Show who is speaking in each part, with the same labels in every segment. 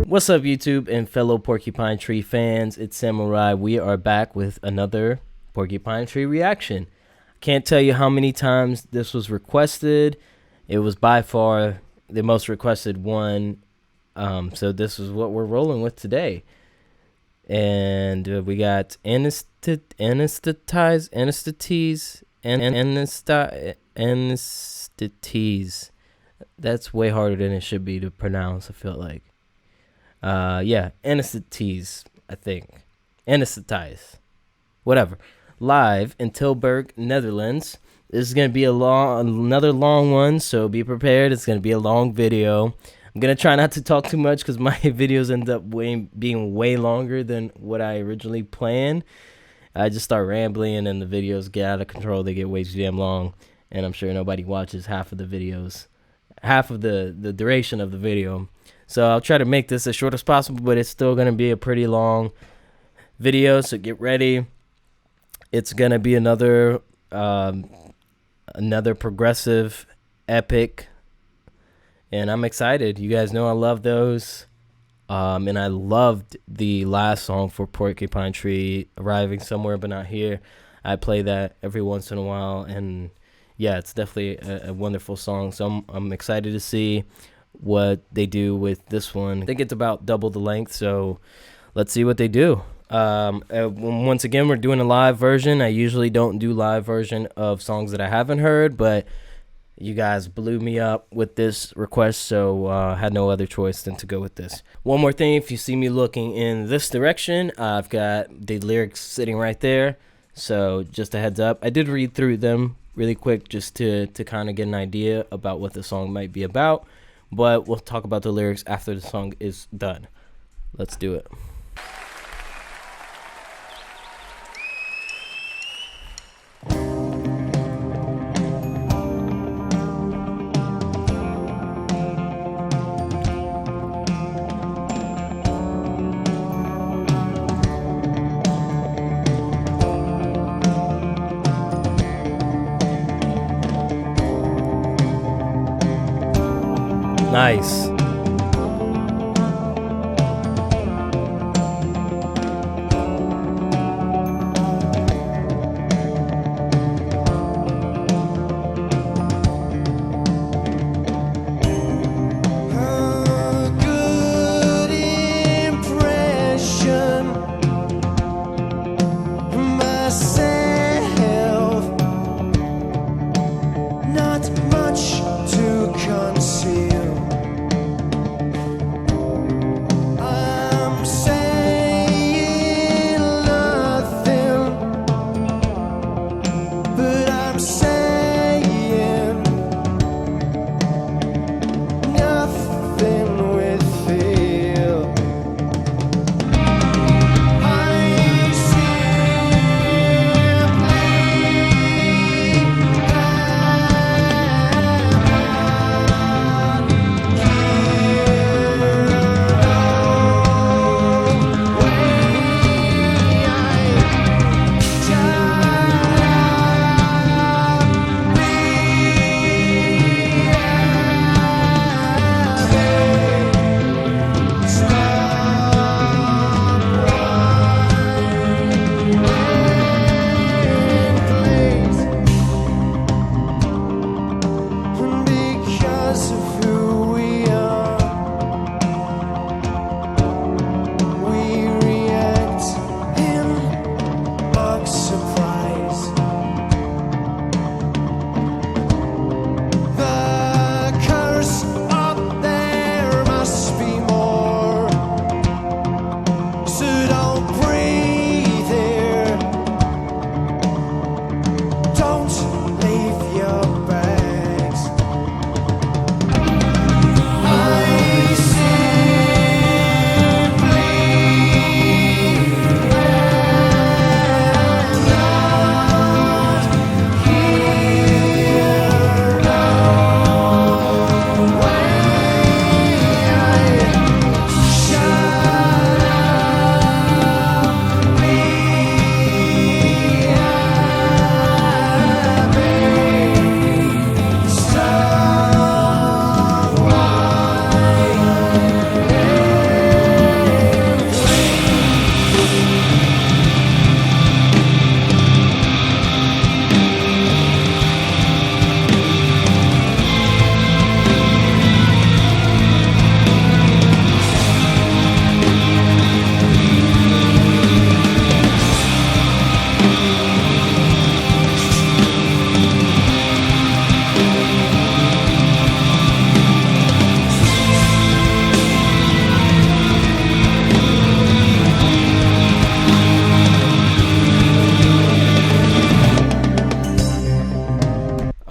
Speaker 1: What's up, YouTube and fellow Porcupine Tree fans? It's Samurai. We are back with another Porcupine Tree reaction. Can't tell you how many times this was requested. It was by far the most requested one. So this is what we're rolling with today. And we got Anesthetize, Anesthetize. That's way harder than it should be to pronounce, I feel like. Yeah, Anesthetize, I think. Anesthetize. Whatever. Live in Tilburg, Netherlands. This is going to be another long one, so be prepared. It's going to be a long video. I'm going to try not to talk too much because my videos end up being way longer than what I originally planned. I just start rambling and the videos get out of control. They get way too damn long, and I'm sure nobody watches half of the videos, half of the duration of the video. So I'll try to make this as short as possible, but it's still going to be a pretty long video, so get ready. It's going to be another progressive epic, and I'm excited. You guys know I love those. And I loved the last song for Porcupine Tree, Arriving Somewhere But Not Here. I play that every once in a while, and yeah, it's definitely a wonderful song. So I'm excited to see what they do with this one. I think it's about double the length, so let's see what they do. Once again, we're doing a live version. I usually don't do live version of songs that I haven't heard, but you guys blew me up with this request, so I had no other choice than to go with this. One more thing, if you see me looking in this direction, I've got the lyrics sitting right there, so just a heads up. I did read through them really quick just to kind of get an idea about what the song might be about, but we'll talk about the lyrics after the song is done. Let's do it. Nice.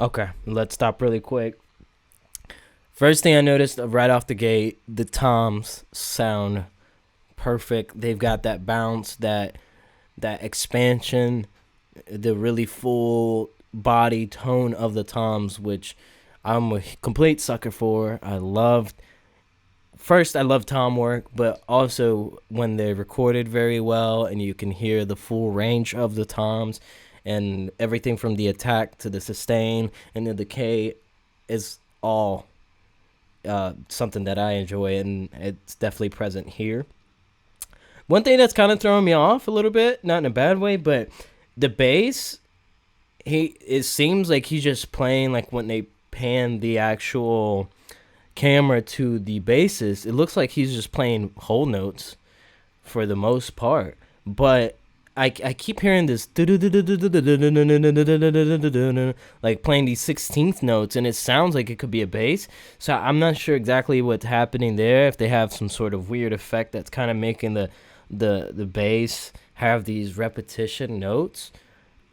Speaker 1: Okay, let's stop really quick. First thing I noticed right off the gate, the toms sound perfect. They've got that bounce, that expansion, the really full body tone of the toms, which I'm a complete sucker for. I love tom work, but also when they're recorded very well and you can hear the full range of the toms and everything from the attack to the sustain and the decay is all something that I enjoy, and it's definitely present here. One thing that's kind of throwing me off a little bit, not in a bad way, but the bass, it seems like he's just playing, like when they pan the actual camera to the basses, it looks like he's just playing whole notes for the most part. But I keep hearing this like playing these 16th notes, and it sounds like it could be a bass. So I'm not sure exactly what's happening there, if they have some sort of weird effect that's kind of making the bass have these repetition notes,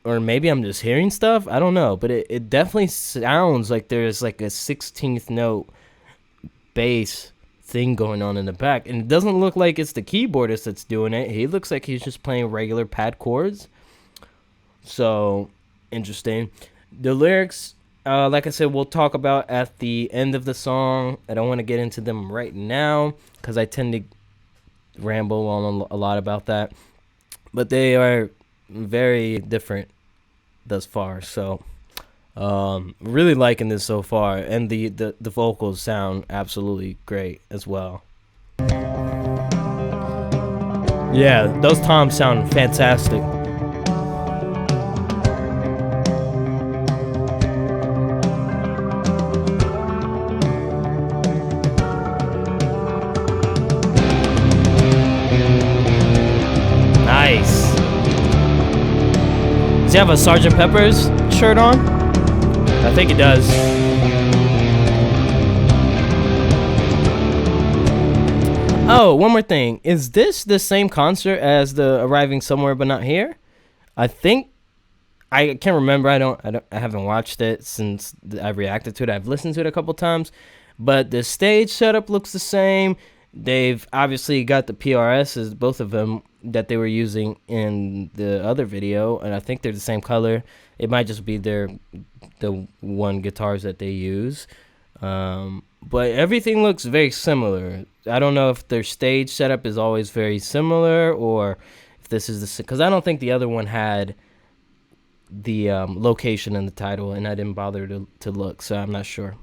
Speaker 1: or maybe I'm just hearing stuff. I don't know, but it definitely sounds like there's like a 16th note bass thing going on in the back, and it doesn't look like it's the keyboardist that's doing it. He looks like he's just playing regular pad chords. So interesting. The lyrics, like I said, we'll talk about at the end of the song. I don't want to get into them right now because I tend to ramble on a lot about that, but they are very different thus far. So really liking this so far, and the vocals sound absolutely great as well. Yeah, those toms sound fantastic. Nice. Does he have a Sgt. Pepper's shirt on? I think it does. Oh, one more thing. Is this the same concert as the Arriving Somewhere But Not Here? I think, I can't remember. I haven't watched it since I reacted to it. I've listened to it a couple times, but the stage setup looks the same. They've obviously got the PRSs, both of them, that they were using in the other video, and I think they're the same color. It might just be the one guitars that they use, but everything looks very similar. I don't know if their stage setup is always very similar, or if this is because I don't think the other one had the location in the title, and I didn't bother to look, so I'm not sure.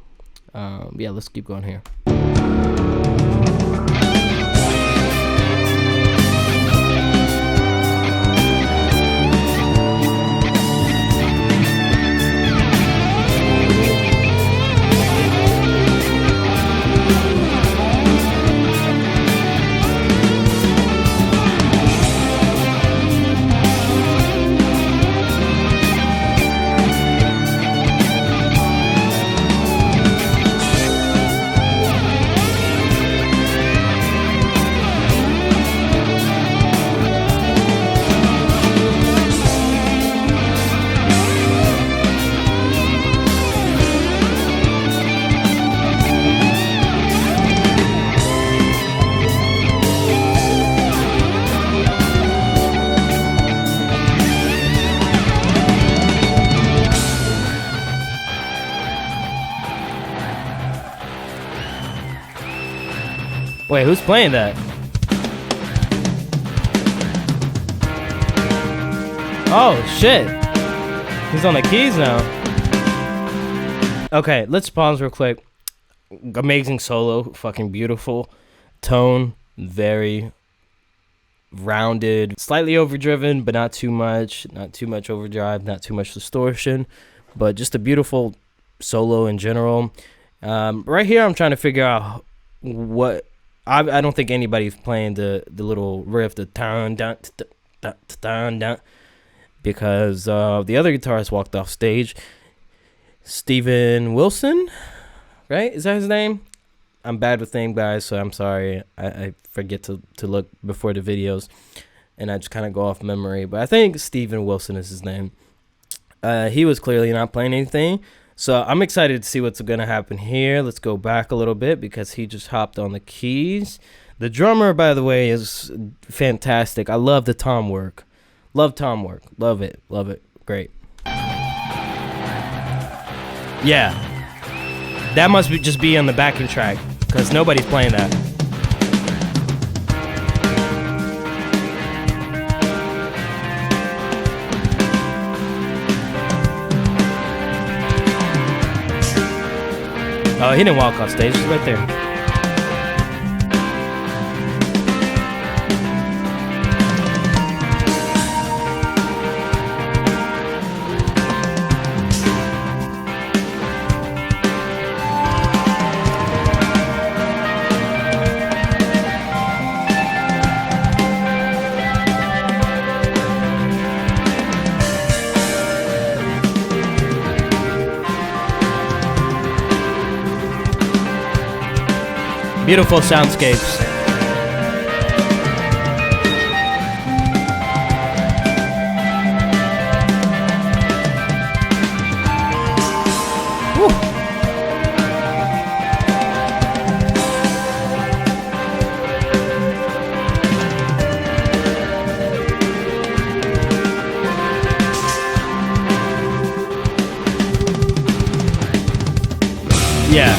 Speaker 1: Yeah, let's keep going here. Wait, who's playing that? Oh, shit. He's on the keys now. Okay, let's pause real quick. Amazing solo. Fucking beautiful. Tone. Very rounded. Slightly overdriven, but not too much. Not too much overdrive. Not too much distortion. But just a beautiful solo in general. Right here, I'm trying to figure out what... I don't think anybody's playing the little riff, the down down down down, because the other guitarist walked off stage. Steven Wilson, right? Is that his name? I'm bad with name guys, so I'm sorry. I forget to look before the videos, and I just kind of go off memory. But I think Steven Wilson is his name. He was clearly not playing anything. So I'm excited to see what's going to happen here. Let's go back a little bit because he just hopped on the keys. The drummer, by the way, is fantastic. I love the tom work. Love tom work. Love it. Love it. Great. Yeah. That must just be on the backing track because nobody's playing that. Oh, he didn't walk off stage. He's right there. Beautiful soundscapes. Woo. Yeah.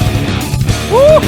Speaker 1: Woo.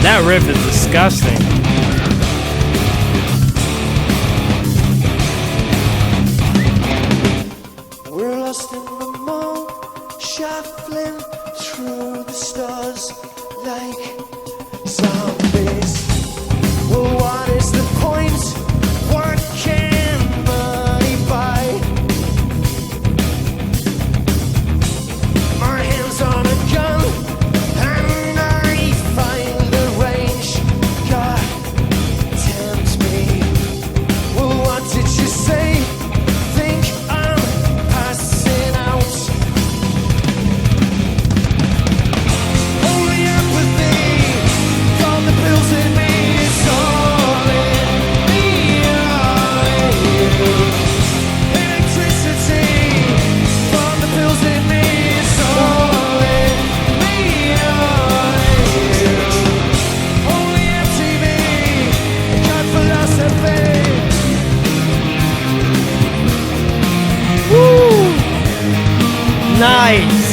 Speaker 1: That riff is disgusting.
Speaker 2: We're lost in the mall, shuffling through the stars like zombies. Well, what is the point? What can money buy? My hands on a gun, and I find the range. God tempt me. Well, what did you say? Think I'm passing out. Only empathy, got the pills in me. It's all in me, all in you. Electricity, got the pills in me. It's all in me, all in you. Only MTV, got philosophy.
Speaker 1: Woo! Nice.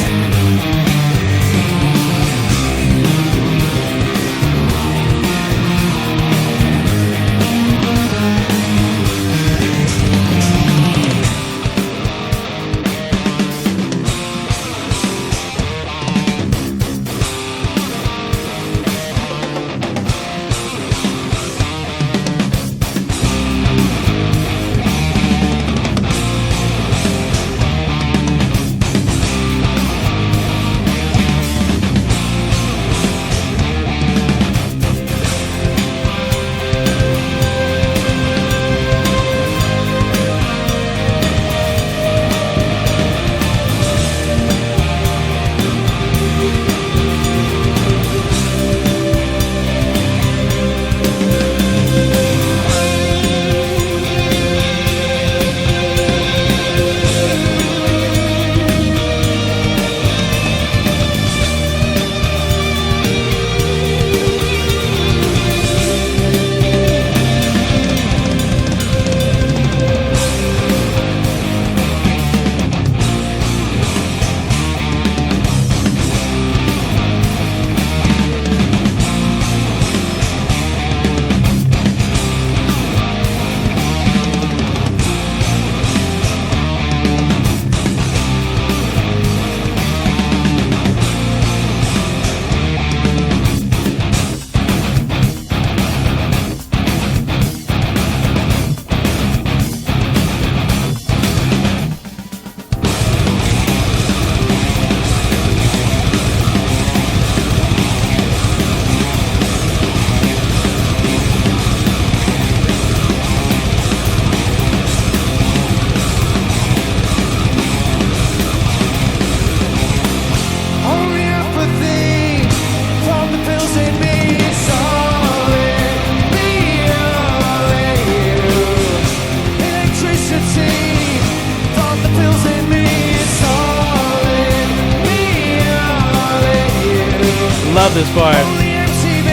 Speaker 1: Love this part.
Speaker 2: Only MTV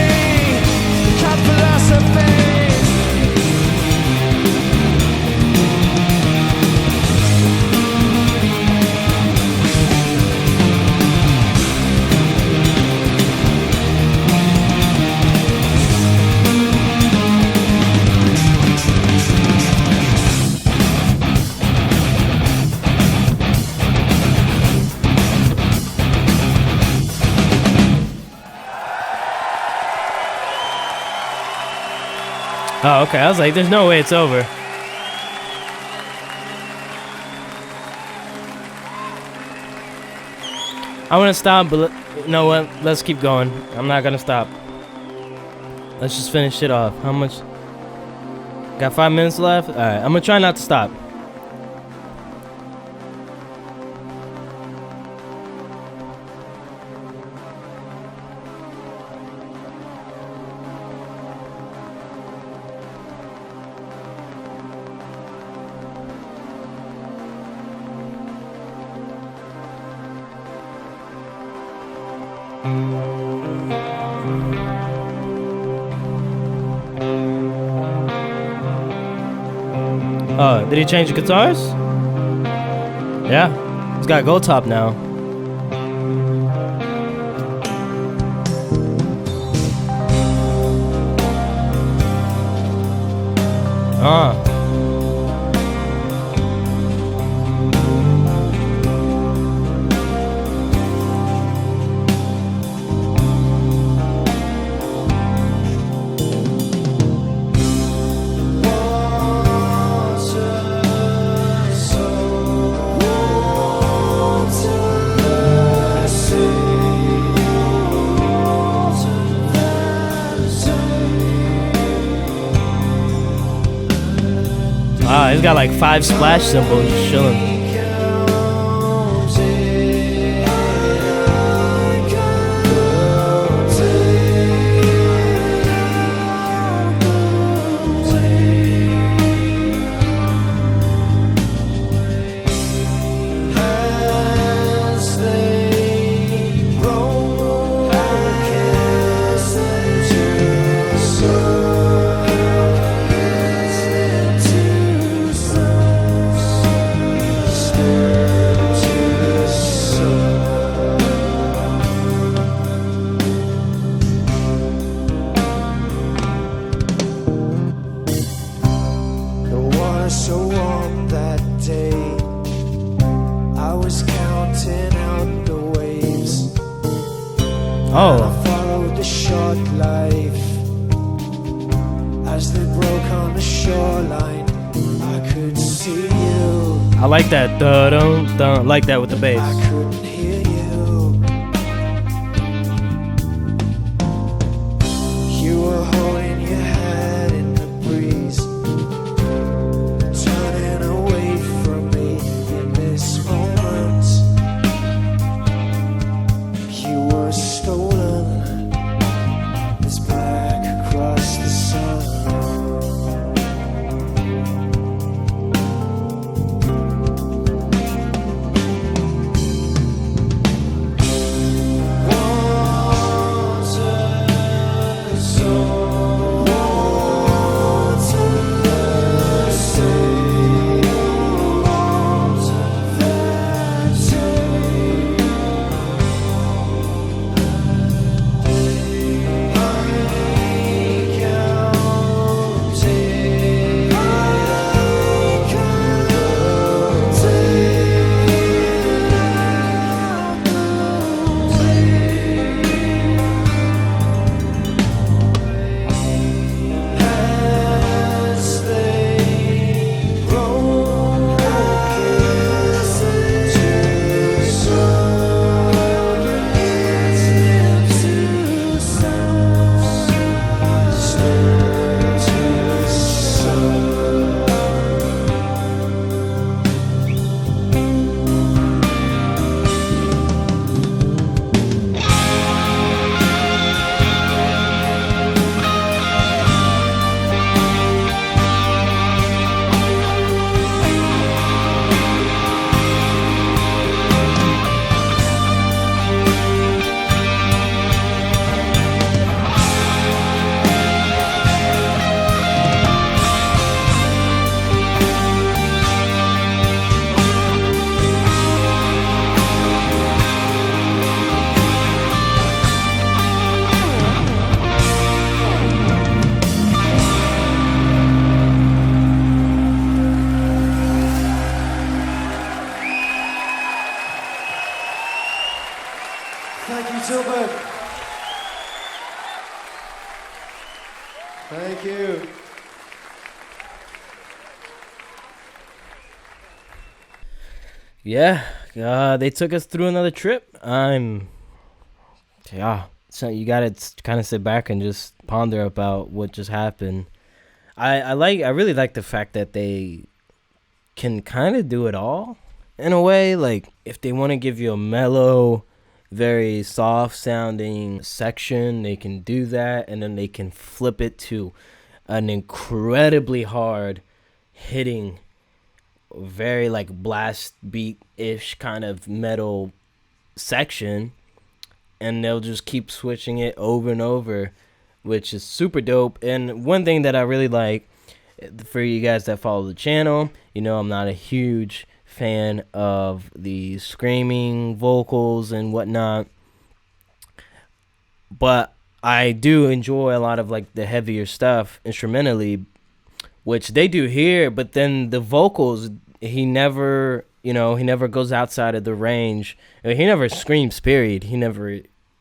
Speaker 2: cut philosophy.
Speaker 1: Oh, okay. I was like, there's no way it's over. I want to stop, but you know what? Let's keep going. I'm not going to stop. Let's just finish it off. How much? Got 5 minutes left? Alright, I'm going to try not to stop. Oh, did he change the guitars? Yeah. He's got gold top now. Ah. Ah, he's got like 5 splash cymbals just chilling. Oh.
Speaker 2: I followed the short life as they broke on the shoreline. I could see you.
Speaker 1: I like that. Dun dun. Like that with the bass.
Speaker 2: I couldn't hear you. You were holding your head in the breeze, turning away from me in this moment. You were stolen as black across the sun. Thank you, Tilburg. Thank you.
Speaker 1: Yeah, they took us through another trip. So you gotta kind of sit back and just ponder about what just happened. I really like the fact that they can kind of do it all in a way. Like if they want to give you a mellow, very soft sounding section, they can do that, and then they can flip it to an incredibly hard hitting, very like blast beat ish kind of metal section, and they'll just keep switching it over and over, which is super dope. And one thing that I really like, for you guys that follow the channel, you know I'm not a huge fan of the screaming vocals and whatnot, but I do enjoy a lot of like the heavier stuff instrumentally, which they do here. But then the vocals, he never goes outside of the range. He never screams, period. He never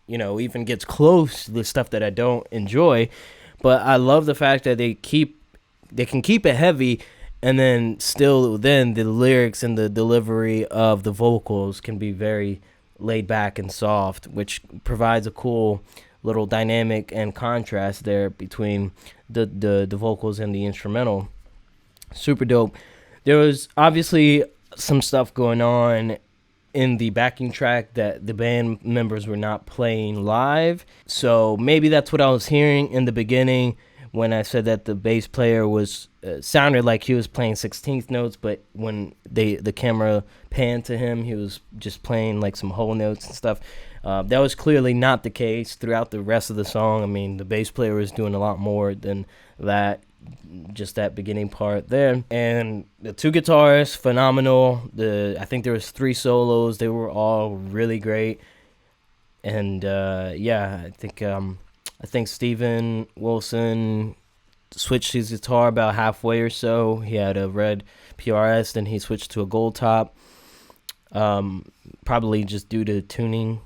Speaker 1: even gets close to the stuff that I don't enjoy. But I love the fact that they can keep it heavy, and then still then the lyrics and the delivery of the vocals can be very laid back and soft, which provides a cool little dynamic and contrast there between the vocals and the instrumental. Super dope. There was obviously some stuff going on in the backing track that the band members were not playing live, so maybe that's what I was hearing in the beginning when I said that the bass player was sounded like he was playing 16th notes, but when the camera panned to him, he was just playing like some whole notes and stuff. That was clearly not the case throughout the rest of the song. I mean, the bass player was doing a lot more than that, just that beginning part there. And the two guitarists, phenomenal. I think there was 3 solos. They were all really great. And I think Steven Wilson switched his guitar about halfway or so. He had a red PRS, then he switched to a gold top. Probably just due to tuning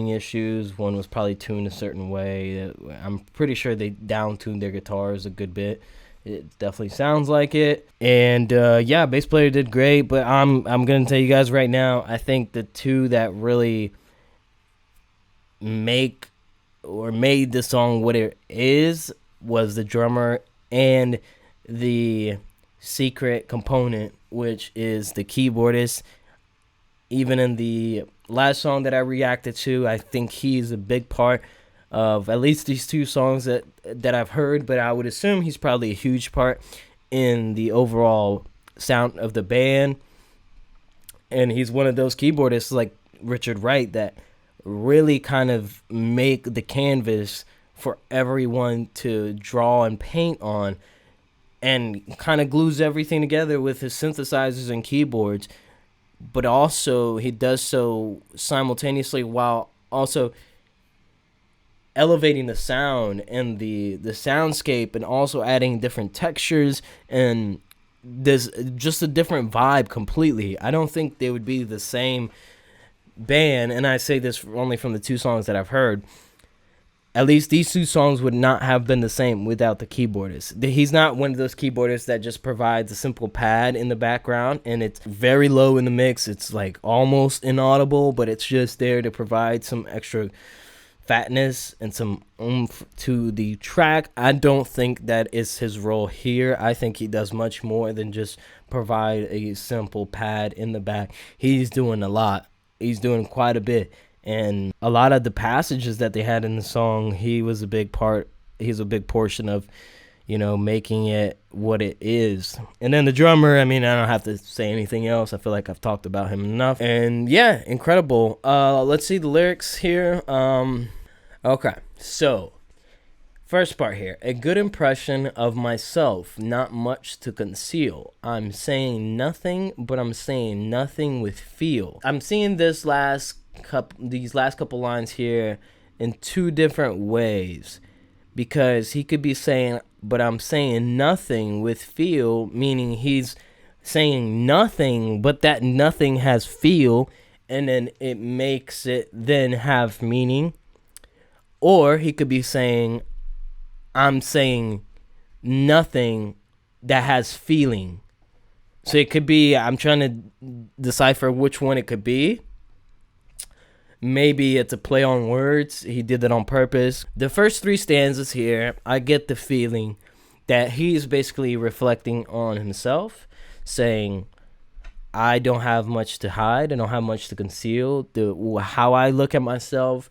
Speaker 1: issues. One was probably tuned a certain way. I'm pretty sure they down-tuned their guitars a good bit. It definitely sounds like it. And bass player did great, but I'm gonna tell you guys right now, I think the two that really made the song what it is was the drummer and the secret component, which is the keyboardist. Even in the last song that I reacted to, I think he's a big part of at least these 2 songs that I've heard, but I would assume he's probably a huge part in the overall sound of the band. And he's one of those keyboardists like Richard Wright that really kind of make the canvas for everyone to draw and paint on, and kind of glues everything together with his synthesizers and keyboards. But also he does so simultaneously while also elevating the sound and the soundscape, and also adding different textures, and there's just a different vibe completely. I don't think they would be the same band, and I say this only from the 2 songs that I've heard. At least these 2 songs would not have been the same without the keyboardist. He's not one of those keyboardists that just provides a simple pad in the background and it's very low in the mix. It's like almost inaudible, but it's just there to provide some extra fatness and some oomph to the track. I don't think that is his role here. I think he does much more than just provide a simple pad in the back. He's doing a lot. He's doing quite a bit. And a lot of the passages that they had in the song, he's a big portion of, making it what it is. And then the drummer, I mean, I don't have to say anything else. I feel like I've talked about him enough. And yeah, incredible. Let's see the lyrics here. Okay, so first part here. A good impression of myself, not much to conceal. I'm saying nothing, but I'm saying nothing with feel. I'm seeing these last couple lines here in 2 different ways, because he could be saying, but I'm saying nothing with feel, meaning he's saying nothing, but that nothing has feel, and then it makes it then have meaning. Or he could be saying, I'm saying nothing that has feeling. So it could be, I'm trying to decipher which one it could be. Maybe it's a play on words. He did that on purpose. The first 3 stanzas here, I get the feeling that he's basically reflecting on himself, saying, I don't have much to hide. I don't have much to conceal. How I look at myself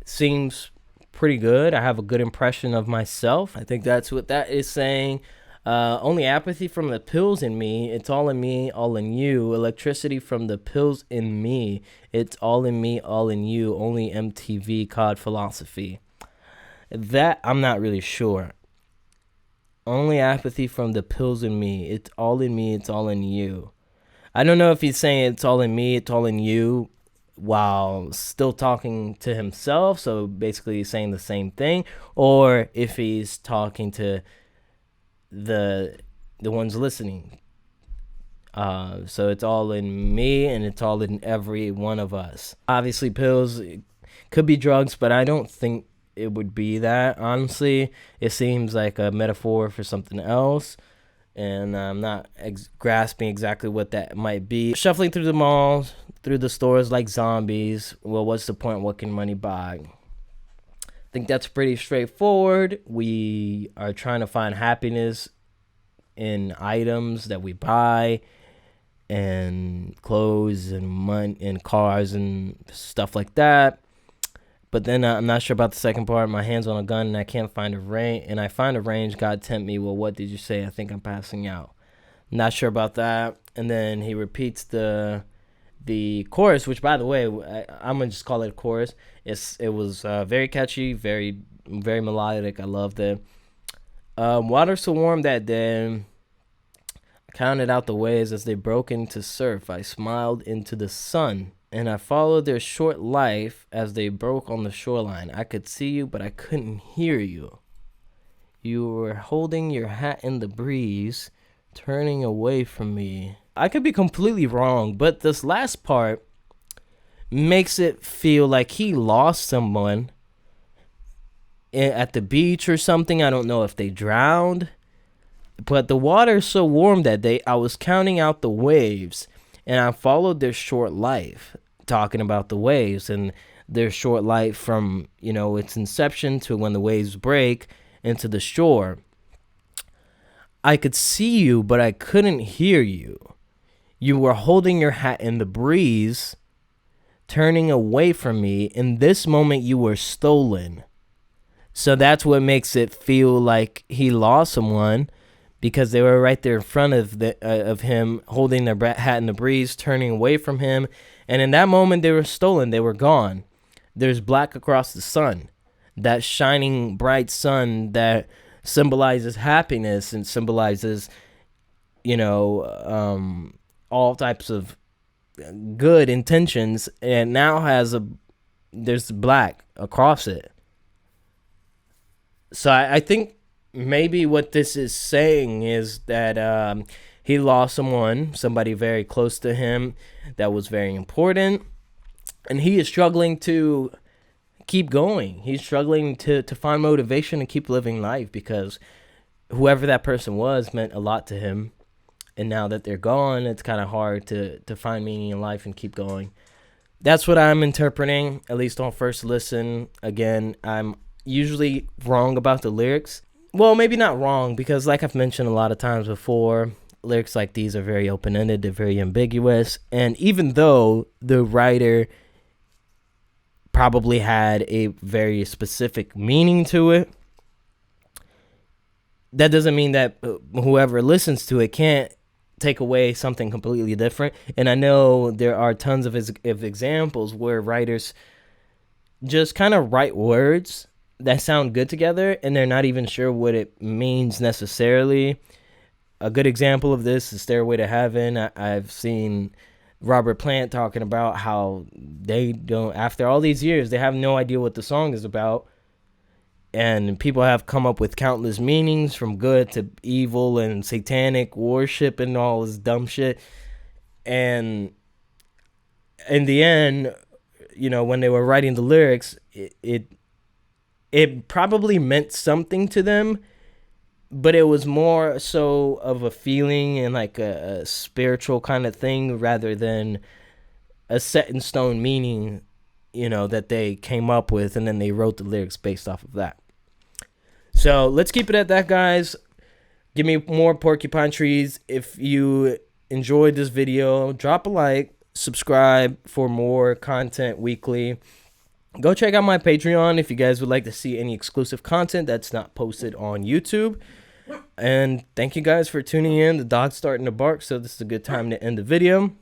Speaker 1: seems pretty good. I have a good impression of myself. I think that's what that is saying. Only apathy from the pills in me. It's all in me, all in you. Electricity from the pills in me. It's all in me, all in you. Only MTV COD philosophy. That I'm not really sure. Only apathy from the pills in me. It's all in me, it's all in you. I don't know if he's saying it's all in me, it's all in you, while still talking to himself, so basically he's saying the same thing, or if he's talking to the ones listening. So it's all in me and it's all in every one of us. Obviously pills could be drugs, but I don't think it would be that. Honestly, it seems like a metaphor for something else, and I'm not grasping exactly what that might be. Shuffling through the malls, through the stores like zombies. Well, what's the point? What can money buy? I think that's pretty straightforward. We are trying to find happiness in items that we buy, and clothes and money and cars and stuff like that. But then I'm not sure about the second part. My hand's on a gun and I can't find a range. And I find a range. God tempt me. Well, what did you say? I think I'm passing out. Not sure about that. And then he repeats the chorus, which, by the way, I'm gonna just call it a chorus. It was very catchy, very very melodic. I loved it. Water so warm that day. I counted out the waves as they broke into surf. I smiled into the sun, and I followed their short life as they broke on the shoreline. I could see you, but I couldn't hear you. You were holding your hat in the breeze, turning away from me. I could be completely wrong, but this last part makes it feel like he lost someone at the beach or something. I don't know if they drowned, but the water is so warm that day. I was counting out the waves, and I followed their short life, talking about the waves and their short life from, its inception to when the waves break into the shore. I could see you, but I couldn't hear you. You were holding your hat in the breeze, turning away from me. In this moment, you were stolen. So that's what makes it feel like he lost someone, because they were right there in front of him, holding their hat in the breeze, turning away from him. And in that moment, they were stolen. They were gone. There's black across the sun, that shining bright sun that symbolizes happiness and symbolizes, all types of good intentions, and now there's black across it. So I think maybe what this is saying is that he lost somebody very close to him that was very important, and he is struggling to keep going. He's struggling to find motivation and keep living life, because whoever that person was meant a lot to him. And now that they're gone, it's kind of hard to find meaning in life and keep going. That's what I'm interpreting, at least on first listen. Again, I'm usually wrong about the lyrics. Well, maybe not wrong, because like I've mentioned a lot of times before, lyrics like these are very open-ended, they're very ambiguous. And even though the writer probably had a very specific meaning to it, that doesn't mean that whoever listens to it can't take away something completely different. And I know there are tons of examples where writers just kind of write words that sound good together, and they're not even sure what it means necessarily. A good example of this is Stairway to Heaven. I've seen Robert Plant talking about how they don't, after all these years, they have no idea what the song is about. And people have come up with countless meanings, from good to evil and satanic worship and all this dumb shit. And in the end, when they were writing the lyrics, it probably meant something to them, but it was more so of a feeling and like a spiritual kind of thing rather than a set in stone meaning, that they came up with, and then they wrote the lyrics based off of that. So let's keep it at that, guys. Give me more Porcupine Trees. If you enjoyed this video, drop a like, subscribe for more content weekly. Go check out my Patreon if you guys would like to see any exclusive content that's not posted on YouTube. And thank you guys for tuning in. The dog's starting to bark, so this is a good time to end the video.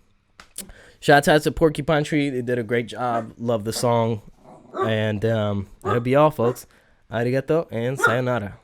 Speaker 1: Shout out to Porcupine Tree. They did a great job. Love the song. And that'll be all, folks. Arigato and sayonara.